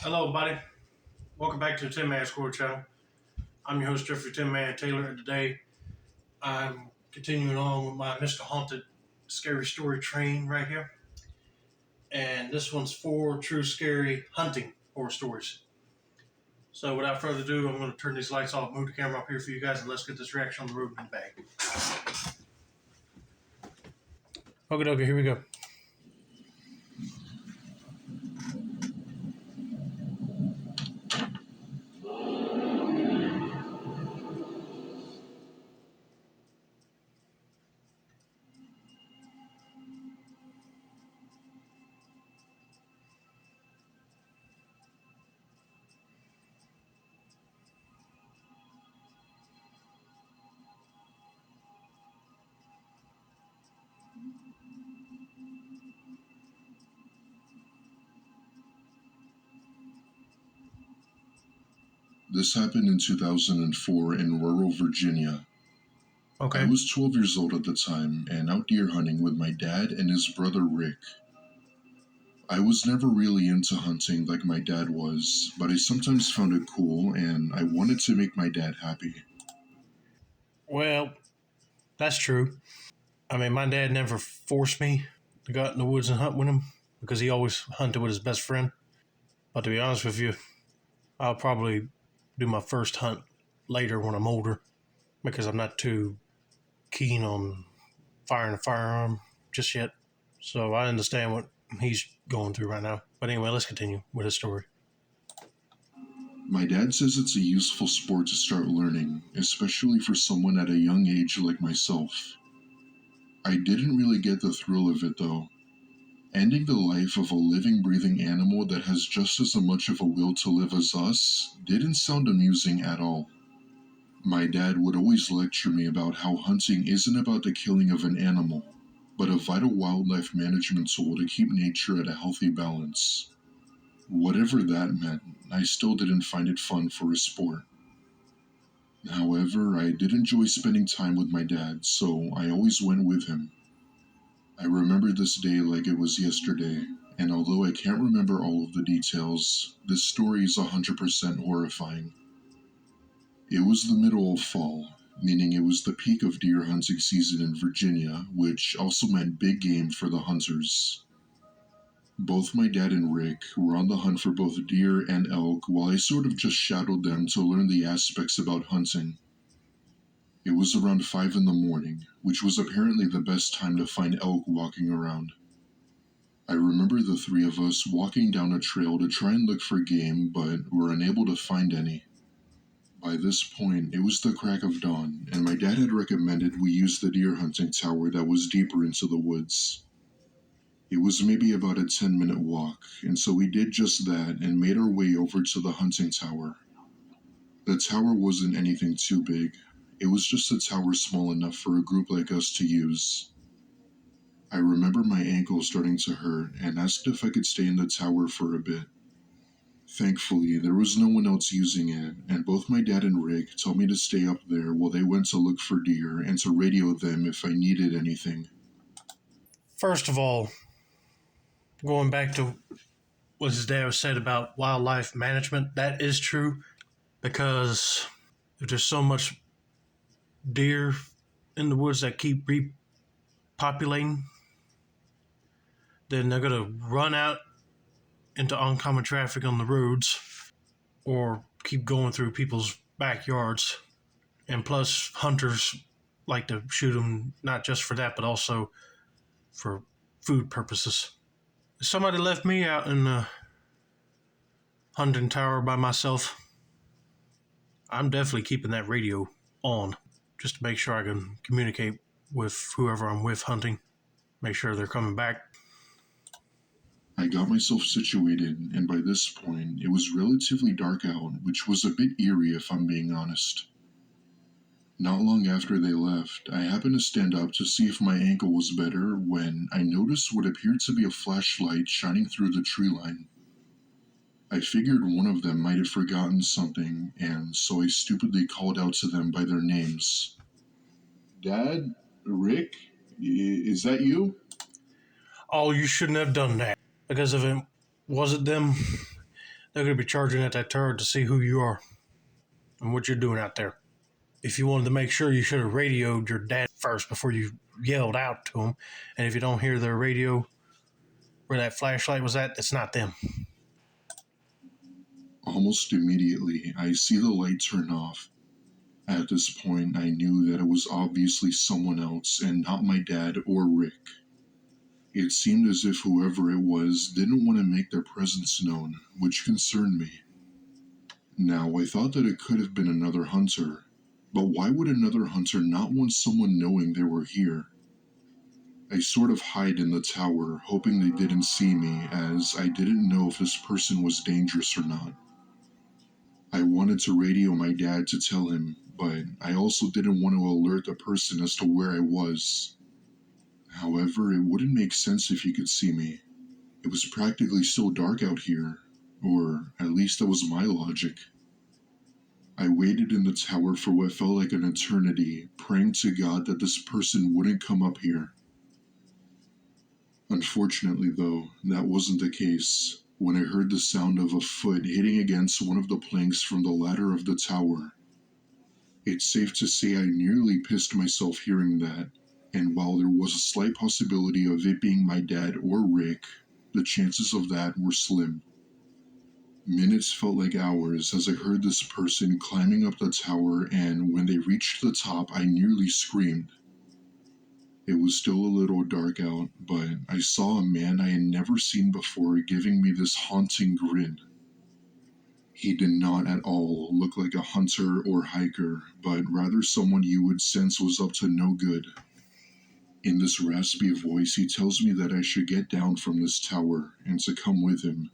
Hello, everybody. Welcome back to the Tin Man Squad channel. I'm your host, Jeffrey Tin Man Taylor, and today I'm continuing on with my Mr. Haunted Scary Story train right here. And this one's 4 true scary hunting horror stories. So, without further ado, I'm going to turn these lights off, move the camera up here for you guys, and let's get this reaction on the road in the bag. Okay, here we go. This happened in 2004 in rural Virginia. Okay. I was 12 years old at the time and out deer hunting with my dad and his brother Rick. I was never really into hunting like my dad was, but I sometimes found it cool and I wanted to make my dad happy. Well, that's true. I mean, my dad never forced me to go out in the woods and hunt with him because he always hunted with his best friend. But to be honest with you, I'll probably do my first hunt later when I'm older because I'm not too keen on firing a firearm just yet. So I understand what he's going through right now. But anyway, let's continue with his story. My dad says it's a useful sport to start learning, especially for someone at a young age like myself. I didn't really get the thrill of it though. Ending the life of a living, breathing animal that has just as much of a will to live as us didn't sound amusing at all. My dad would always lecture me about how hunting isn't about the killing of an animal, but a vital wildlife management tool to keep nature at a healthy balance. Whatever that meant, I still didn't find it fun for a sport. However, I did enjoy spending time with my dad, so I always went with him. I remember this day like it was yesterday, and although I can't remember all of the details, this story is 100% horrifying. It was the middle of fall, meaning it was the peak of deer hunting season in Virginia, which also meant big game for the hunters. Both my dad and Rick were on the hunt for both deer and elk while I sort of just shadowed them to learn the aspects about hunting. It was around 5 in the morning, which was apparently the best time to find elk walking around. I remember the three of us walking down a trail to try and look for game, but were unable to find any. By this point, it was the crack of dawn, and my dad had recommended we use the deer hunting tower that was deeper into the woods. It was maybe about a 10-minute walk, and so we did just that and made our way over to the hunting tower. The tower wasn't anything too big. It was just a tower small enough for a group like us to use. I remember my ankle starting to hurt and asked if I could stay in the tower for a bit. Thankfully, there was no one else using it, and both my dad and Rick told me to stay up there while they went to look for deer and to radio them if I needed anything. First of all, going back to what his dad said about wildlife management, that is true because if there's so much deer in the woods that keep repopulating, then they're going to run out into oncoming traffic on the roads or keep going through people's backyards. And plus, hunters like to shoot them not just for that, but also for food purposes. If somebody left me out in the hunting tower by myself, I'm definitely keeping that radio on just to make sure I can communicate with whoever I'm with hunting, make sure they're coming back. I got myself situated, and by this point, it was relatively dark out, which was a bit eerie if I'm being honest. Not long after they left, I happened to stand up to see if my ankle was better when I noticed what appeared to be a flashlight shining through the tree line. I figured one of them might have forgotten something, and so I stupidly called out to them by their names. Dad? Rick? Is that you? Oh, you shouldn't have done that. Because if it wasn't them, they're going to be charging at that turret to see who you are and what you're doing out there. If you wanted to make sure, you should have radioed your dad first before you yelled out to him. And if you don't hear their radio where that flashlight was at, it's not them. Almost immediately, I see the light turn off. At this point, I knew that it was obviously someone else and not my dad or Rick. It seemed as if whoever it was didn't want to make their presence known, which concerned me. Now, I thought that it could have been another hunter, but why would another hunter not want someone knowing they were here? I sort of hide in the tower, hoping they didn't see me, as I didn't know if this person was dangerous or not. I wanted to radio my dad to tell him, but I also didn't want to alert the person as to where I was. However, it wouldn't make sense if he could see me. It was practically so dark out here, or at least that was my logic. I waited in the tower for what felt like an eternity, praying to God that this person wouldn't come up here. Unfortunately, though, that wasn't the case when I heard the sound of a foot hitting against one of the planks from the ladder of the tower. It's safe to say I nearly pissed myself hearing that, and while there was a slight possibility of it being my dad or Rick, the chances of that were slim. Minutes felt like hours as I heard this person climbing up the tower, and when they reached the top, I nearly screamed. It was still a little dark out, but I saw a man I had never seen before giving me this haunting grin. He did not at all look like a hunter or hiker, but rather someone you would sense was up to no good. In this raspy voice, he tells me that I should get down from this tower and to come with him.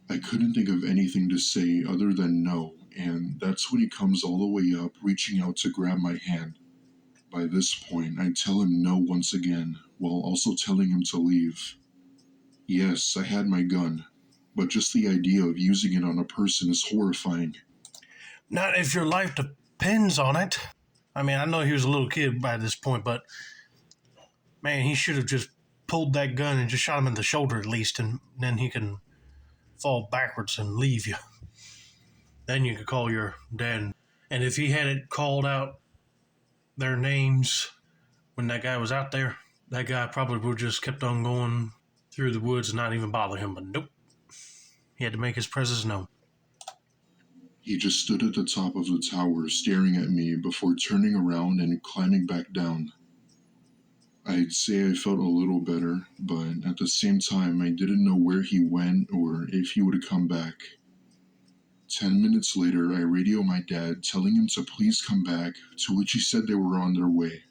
I couldn't think of anything to say other than no, and that's when he comes all the way up, reaching out to grab my hand. By this point, I tell him no once again, while also telling him to leave. Yes, I had my gun, but just the idea of using it on a person is horrifying. Not if your life depends on it. I mean, I know he was a little kid by this point, but man, he should have just pulled that gun and just shot him in the shoulder at least, and then he can fall backwards and leave you. Then you could call your dad. And if he had it called out their names when that guy was out there, that guy probably would have just kept on going through the woods and not even bother him. But nope, he had to make his presence known. He just stood at the top of the tower staring at me before turning around and climbing back down. I'd say I felt a little better, but at the same time I didn't know where he went or if he would come back. 10 minutes later, I radio my dad telling him to please come back, to which he said they were on their way.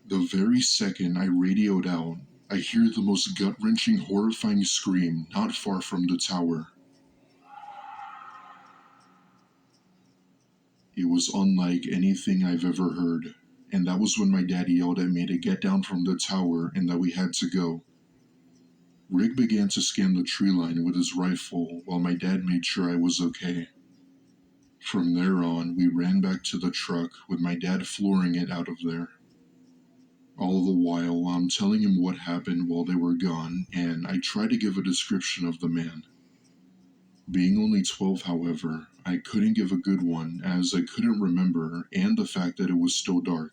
The very second I radioed out, I hear the most gut-wrenching, horrifying scream not far from the tower. It was unlike anything I've ever heard, and that was when my dad yelled at me to get down from the tower and that we had to go. Rick began to scan the tree line with his rifle while my dad made sure I was okay. From there on, we ran back to the truck with my dad flooring it out of there. All the while, I'm telling him what happened while they were gone, and I try to give a description of the man. Being only 12, however, I couldn't give a good one as I couldn't remember and the fact that it was still dark.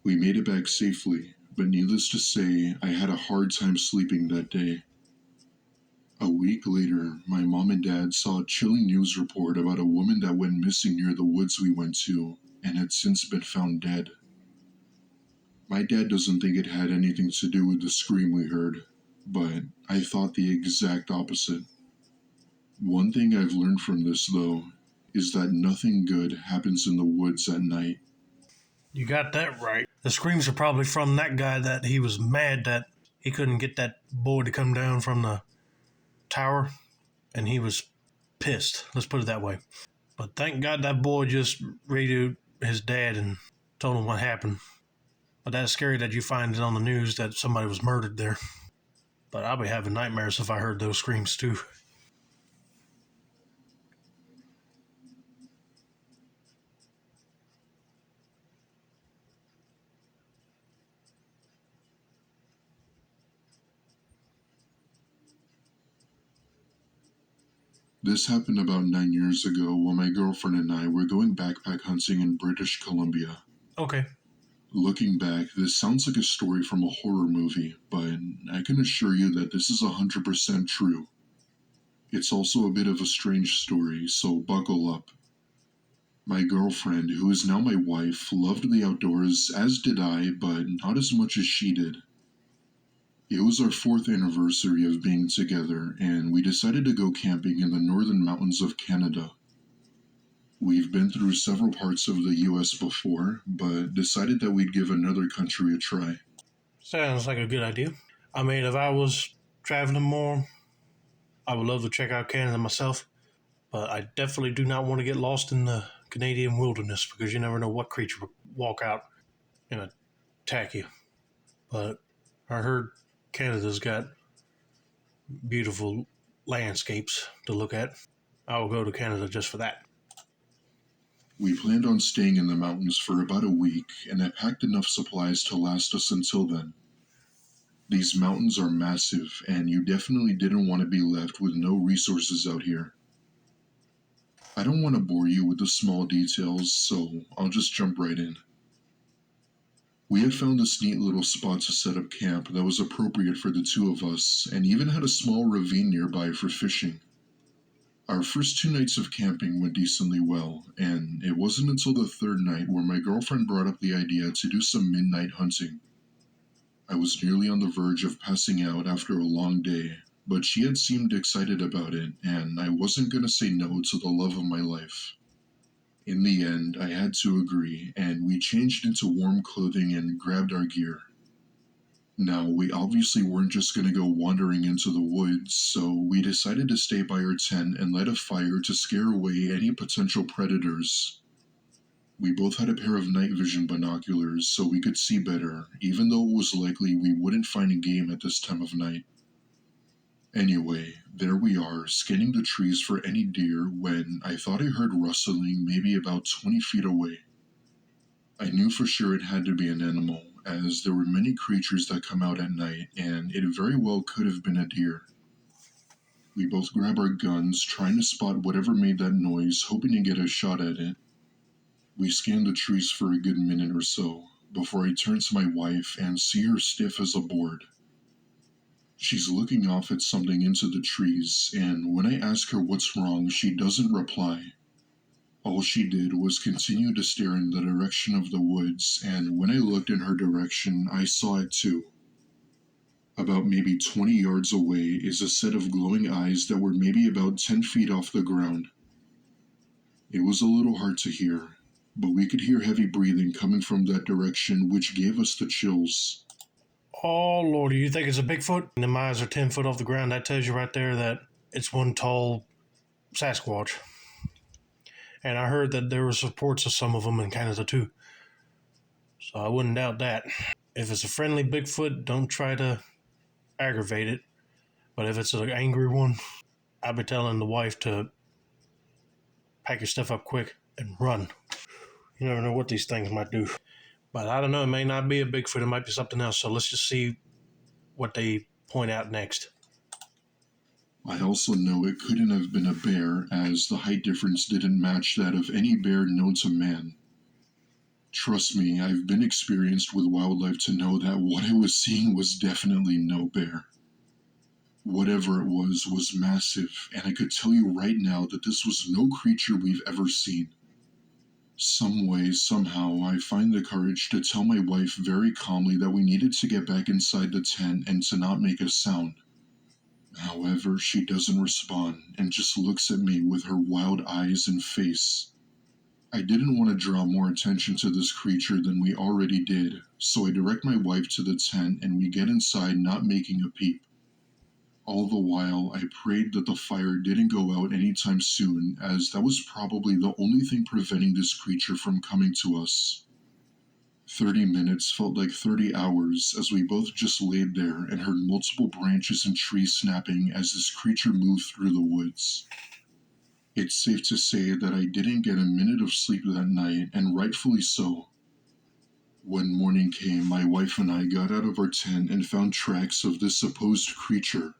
We made it back safely, but needless to say, I had a hard time sleeping that day. A week later, my mom and dad saw a chilling news report about a woman that went missing near the woods we went to and had since been found dead. My dad doesn't think it had anything to do with the scream we heard, but I thought the exact opposite. One thing I've learned from this, though, is that nothing good happens in the woods at night. You got that right. The screams are probably from that guy that he was mad that he couldn't get that boy to come down from the tower, and he was pissed. Let's put it that way. But thank God that boy just radioed his dad and told him what happened. But that's scary that you find it on the news that somebody was murdered there. But I'll be having nightmares if I heard those screams too. This happened about 9 years ago when my girlfriend and I were going backpack hunting in British Columbia. Okay. Looking back, this sounds like a story from a horror movie, but I can assure you that this is 100% true. It's also a bit of a strange story, so buckle up. My girlfriend, who is now my wife, loved the outdoors, as did I, but not as much as she did. It was our 4th anniversary of being together, and we decided to go camping in the northern mountains of Canada. We've been through several parts of the US before, but decided that we'd give another country a try. Sounds like a good idea. I mean, if I was traveling more, I would love to check out Canada myself, but I definitely do not want to get lost in the Canadian wilderness because you never know what creature will walk out and attack you. But I heard Canada's got beautiful landscapes to look at. I will go to Canada just for that. We planned on staying in the mountains for about a week, and I packed enough supplies to last us until then. These mountains are massive, and you definitely didn't want to be left with no resources out here. I don't want to bore you with the small details, so I'll just jump right in. We had found this neat little spot to set up camp that was appropriate for the two of us, and even had a small ravine nearby for fishing. Our first 2 nights of camping went decently well, and it wasn't until the 3rd night where my girlfriend brought up the idea to do some midnight hunting. I was nearly on the verge of passing out after a long day, but she had seemed excited about it, and I wasn't going to say no to the love of my life. In the end, I had to agree, and we changed into warm clothing and grabbed our gear. Now, we obviously weren't just going to go wandering into the woods, so we decided to stay by our tent and light a fire to scare away any potential predators. We both had a pair of night vision binoculars so we could see better, even though it was likely we wouldn't find game at this time of night. Anyway, there we are, scanning the trees for any deer when I thought I heard rustling maybe about 20 feet away. I knew for sure it had to be an animal, as there were many creatures that come out at night, and it very well could have been a deer. We both grabbed our guns, trying to spot whatever made that noise, hoping to get a shot at it. We scanned the trees for a good minute or so, before I turned to my wife and see her stiff as a board. She's looking off at something into the trees, and when I ask her what's wrong, she doesn't reply. All she did was continue to stare in the direction of the woods, and when I looked in her direction, I saw it too. About maybe 20 yards away is a set of glowing eyes that were maybe about 10 feet off the ground. It was a little hard to hear, but we could hear heavy breathing coming from that direction, which gave us the chills. Oh, Lordy, you think it's a Bigfoot? And the eyes are 10 foot off the ground. That tells you right there that it's one tall Sasquatch. And I heard that there was reports of some of them in Canada too. So I wouldn't doubt that. If it's a friendly Bigfoot, don't try to aggravate it. But if it's an angry one, I'd be telling the wife to pack your stuff up quick and run. You never know what these things might do. But I don't know, it may not be a Bigfoot, it might be something else. So let's just see what they point out next. I also know it couldn't have been a bear, as the height difference didn't match that of any bear known to man. Trust me, I've been experienced with wildlife to know that what I was seeing was definitely no bear. Whatever it was massive, and I could tell you right now that this was no creature we've ever seen. Some way, somehow, I find the courage to tell my wife very calmly that we needed to get back inside the tent and to not make a sound. However, she doesn't respond and just looks at me with her wild eyes and face. I didn't want to draw more attention to this creature than we already did, so I direct my wife to the tent and we get inside not making a peep. All the while, I prayed that the fire didn't go out anytime soon, as that was probably the only thing preventing this creature from coming to us. 30 minutes felt like 30 hours as we both just laid there and heard multiple branches and trees snapping as this creature moved through the woods. It's safe to say that I didn't get a minute of sleep that night, and rightfully so. When morning came, my wife and I got out of our tent and found tracks of this supposed creature.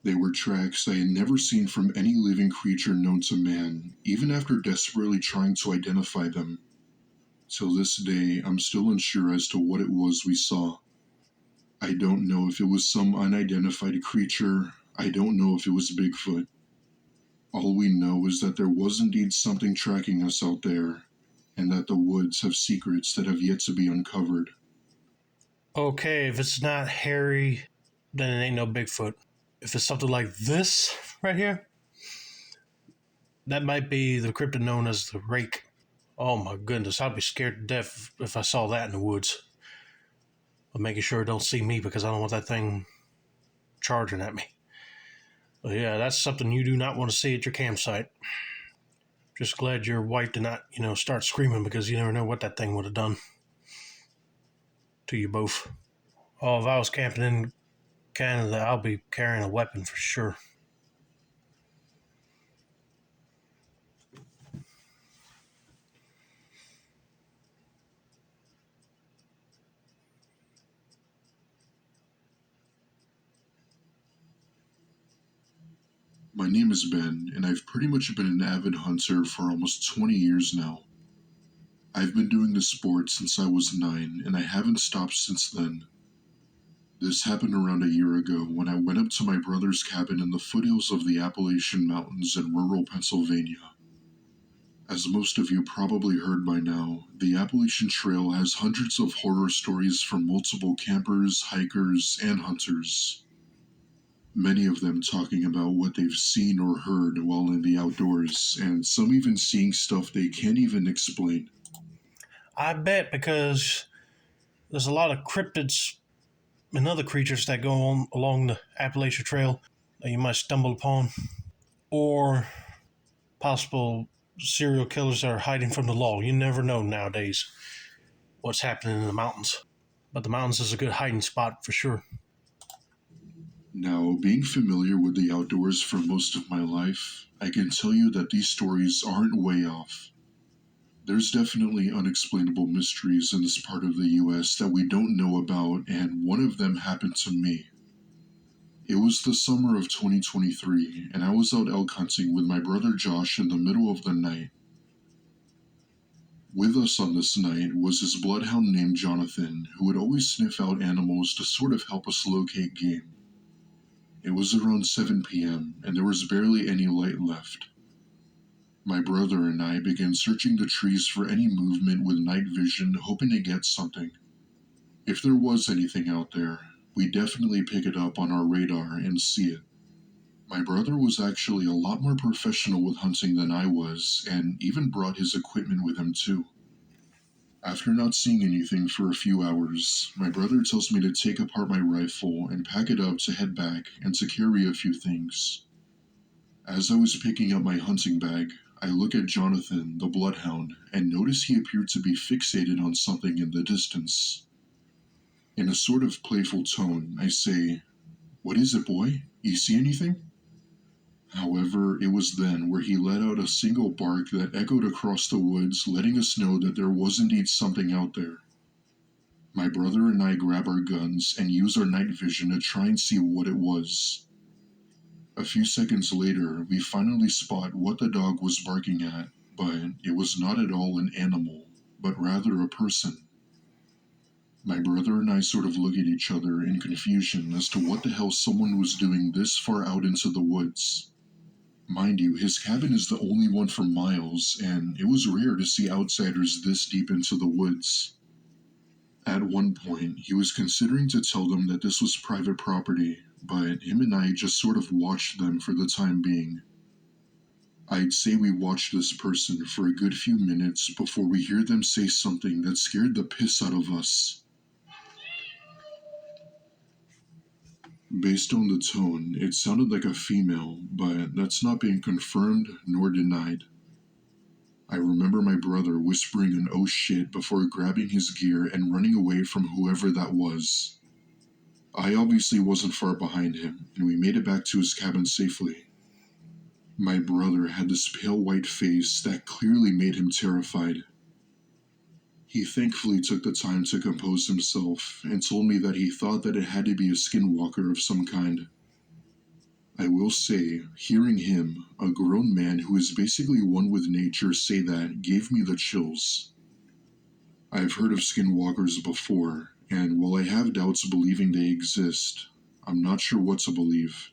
They were tracks I had never seen from any living creature known to man, even after desperately trying to identify them. Till this day, I'm still unsure as to what it was we saw. I don't know if it was some unidentified creature. I don't know if it was Bigfoot. All we know is that there was indeed something tracking us out there, and that the woods have secrets that have yet to be uncovered. Okay, if it's not hairy, then it ain't no Bigfoot. If it's something like this right here, that might be the cryptid known as the rake. Oh my goodness, I'd be scared to death if I saw that in the woods. I'm making sure it don't see me because I don't want that thing charging at me. But yeah, that's something you do not want to see at your campsite. Just glad your wife did not, start screaming because you never know what that thing would have done to you both. Oh, if I was camping in Canada, I'll be carrying a weapon for sure. My name is Ben, and I've pretty much been an avid hunter for almost 20 years now. I've been doing this sport since I was 9, and I haven't stopped since then. This happened around a year ago when I went up to my brother's cabin in the foothills of the Appalachian Mountains in rural Pennsylvania. As most of you probably heard by now, the Appalachian Trail has hundreds of horror stories from multiple campers, hikers, and hunters. Many of them talking about what they've seen or heard while in the outdoors, and some even seeing stuff they can't even explain. I bet because there's a lot of cryptids and other creatures that go on along the Appalachian Trail that you might stumble upon, or possible serial killers that are hiding from the law. You never know nowadays what's happening in the mountains. But the mountains is a good hiding spot for sure. Now, being familiar with the outdoors for most of my life, I can tell you that these stories aren't way off. There's definitely unexplainable mysteries in this part of the US that we don't know about, and one of them happened to me. It was the summer of 2023, and I was out elk hunting with my brother Josh in the middle of the night. With us on this night was his bloodhound named Jonathan, who would always sniff out animals to sort of help us locate game. It was around 7 p.m., and there was barely any light left. My brother and I began searching the trees for any movement with night vision, hoping to get something. If there was anything out there, we'd definitely pick it up on our radar and see it. My brother was actually a lot more professional with hunting than I was, and even brought his equipment with him too. After not seeing anything for a few hours, my brother tells me to take apart my rifle and pack it up to head back and to carry a few things. As I was picking up my hunting bag, I look at Jonathan, the bloodhound, and notice he appeared to be fixated on something in the distance. In a sort of playful tone, I say, "What is it, boy? You see anything?" However, it was then where he let out a single bark that echoed across the woods, letting us know that there was indeed something out there. My brother and I grab our guns and use our night vision to try and see what it was. A few seconds later, we finally spot what the dog was barking at, but it was not at all an animal, but rather a person. My brother and I sort of look at each other in confusion as to what the hell someone was doing this far out into the woods. Mind you, his cabin is the only one for miles, and it was rare to see outsiders this deep into the woods. At one point, he was considering to tell them that this was private property, but him and I just sort of watched them for the time being. I'd say we watched this person for a good few minutes before we hear them say something that scared the piss out of us. Based on the tone, it sounded like a female, but that's not being confirmed nor denied. I remember my brother whispering an "oh shit" before grabbing his gear and running away from whoever that was. I obviously wasn't far behind him, and we made it back to his cabin safely. My brother had this pale white face that clearly made him terrified. He thankfully took the time to compose himself and told me that he thought that it had to be a skinwalker of some kind. I will say, hearing him, a grown man who is basically one with nature, say that gave me the chills. I've heard of skinwalkers before, and while I have doubts believing they exist, I'm not sure what to believe.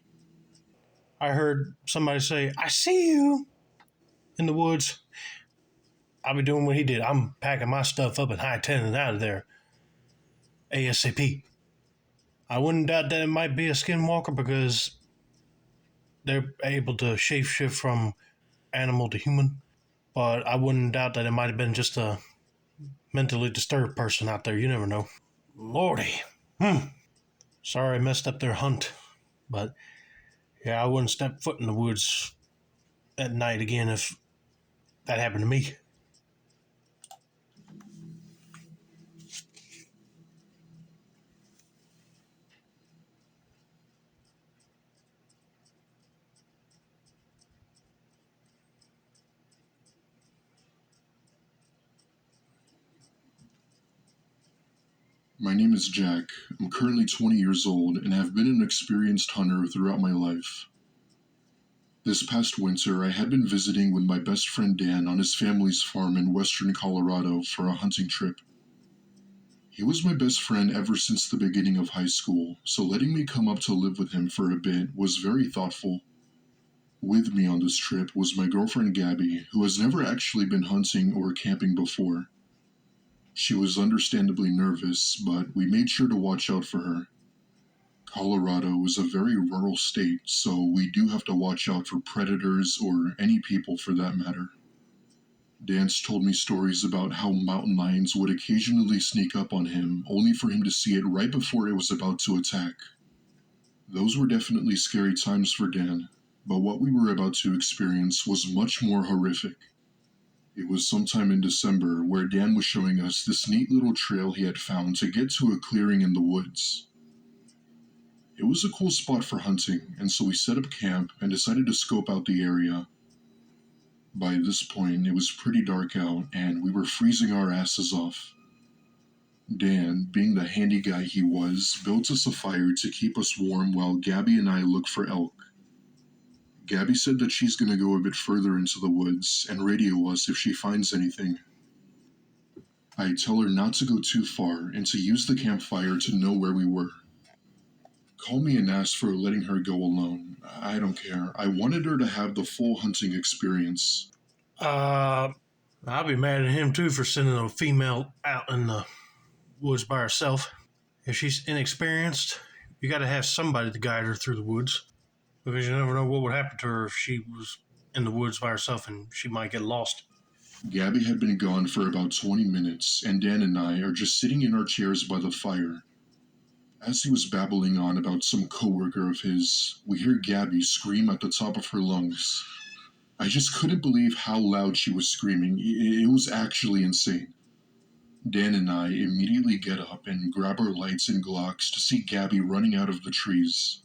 I heard somebody say, "I see you," in the woods. I'll be doing what he did. I'm packing my stuff up and hightailing out of there ASAP. I wouldn't doubt that it might be a skinwalker because they're able to shapeshift from animal to human. But I wouldn't doubt that it might have been just a mentally disturbed person out there. You never know. Lordy. Sorry I messed up their hunt. But yeah, I wouldn't step foot in the woods at night again if that happened to me. My name is Jack. I'm currently 20 years old and have been an experienced hunter throughout my life. This past winter, I had been visiting with my best friend Dan on his family's farm in western Colorado for a hunting trip. He was my best friend ever since the beginning of high school, so letting me come up to live with him for a bit was very thoughtful. With me on this trip was my girlfriend Gabby, who has never actually been hunting or camping before. She was understandably nervous, but we made sure to watch out for her. Colorado is a very rural state, so we do have to watch out for predators or any people for that matter. Dan's told me stories about how mountain lions would occasionally sneak up on him, only for him to see it right before it was about to attack. Those were definitely scary times for Dan, but what we were about to experience was much more horrific. It was sometime in December where Dan was showing us this neat little trail he had found to get to a clearing in the woods. It was a cool spot for hunting, and so we set up camp and decided to scope out the area. By this point, it was pretty dark out, and we were freezing our asses off. Dan, being the handy guy he was, built us a fire to keep us warm while Gabby and I looked for elk. Gabby said that she's going to go a bit further into the woods and radio us if she finds anything. I tell her not to go too far and to use the campfire to know where we were. Call me an ass for letting her go alone. I don't care. I wanted her to have the full hunting experience. I'll be mad at him too for sending a female out in the woods by herself. If she's inexperienced, you got to have somebody to guide her through the woods because you never know what would happen to her if she was in the woods by herself and she might get lost. Gabby had been gone for about 20 minutes, and Dan and I are just sitting in our chairs by the fire. As he was babbling on about some coworker of his, we hear Gabby scream at the top of her lungs. I just couldn't believe how loud she was screaming. It was actually insane. Dan and I immediately get up and grab our lights and Glocks to see Gabby running out of the trees.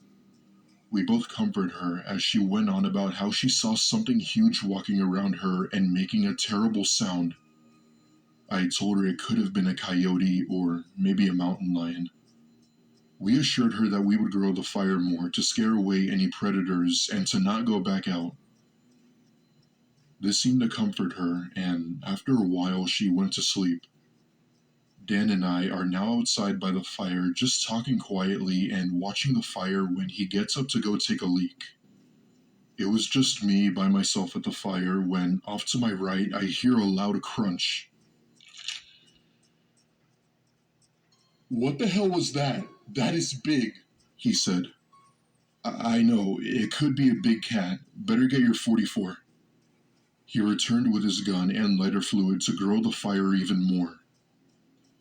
We both comfort her as she went on about how she saw something huge walking around her and making a terrible sound. I told her it could have been a coyote or maybe a mountain lion. We assured her that we would grow the fire more to scare away any predators and to not go back out. This seemed to comfort her, and after a while she went to sleep. Dan and I are now outside by the fire just talking quietly and watching the fire when he gets up to go take a leak. It was just me by myself at the fire when, off to my right, I hear a loud crunch. "What the hell was that? That is big," he said. I know, it could be a big cat. Better get your 44. He returned with his gun and lighter fluid to grow the fire even more.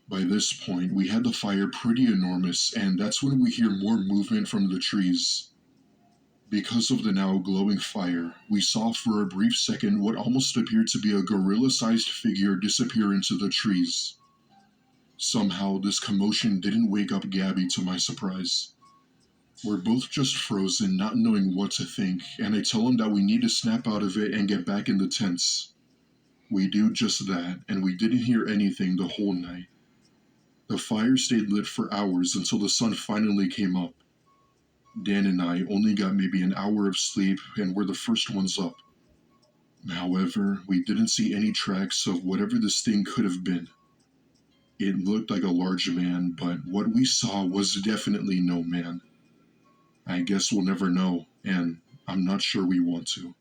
By this point, we had the fire pretty enormous, and that's when we hear more movement from the trees. Because of the now glowing fire, we saw for a brief second what almost appeared to be a gorilla-sized figure disappear into the trees. Somehow, this commotion didn't wake up Gabby to my surprise. We're both just frozen, not knowing what to think, and I tell him that we need to snap out of it and get back in the tents. We do just that, and we didn't hear anything the whole night. The fire stayed lit for hours until the sun finally came up. Dan and I only got maybe an hour of sleep and were the first ones up. However, we didn't see any tracks of whatever this thing could have been. It looked like a large man, but what we saw was definitely no man. I guess we'll never know, and I'm not sure we want to.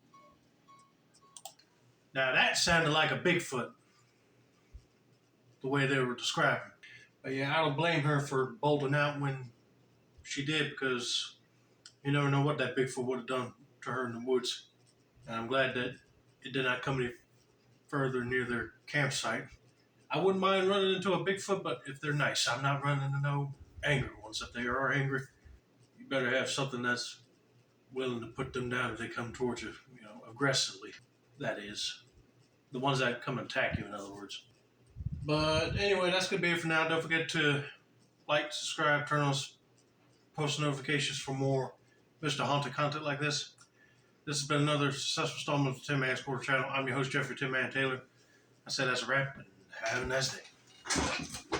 Now that sounded like a Bigfoot, the way they were describing. But yeah, I don't blame her for bolting out when she did, because you never know what that Bigfoot would have done to her in the woods. And I'm glad that it did not come any further near their campsite. I wouldn't mind running into a Bigfoot, but if they're nice, I'm not running into no angry ones. If they are angry, you better have something that's willing to put them down if they come towards you, aggressively. That is. The ones that come and attack you, in other words. But anyway, that's going to be it for now. Don't forget to like, subscribe, turn on post notifications for more Mr. Haunted content like this. This has been another successful installment of the Tin Man's Quarter channel. I'm your host, Jeffrey Tin Man Taylor. I said that's a wrap, and have a nice day.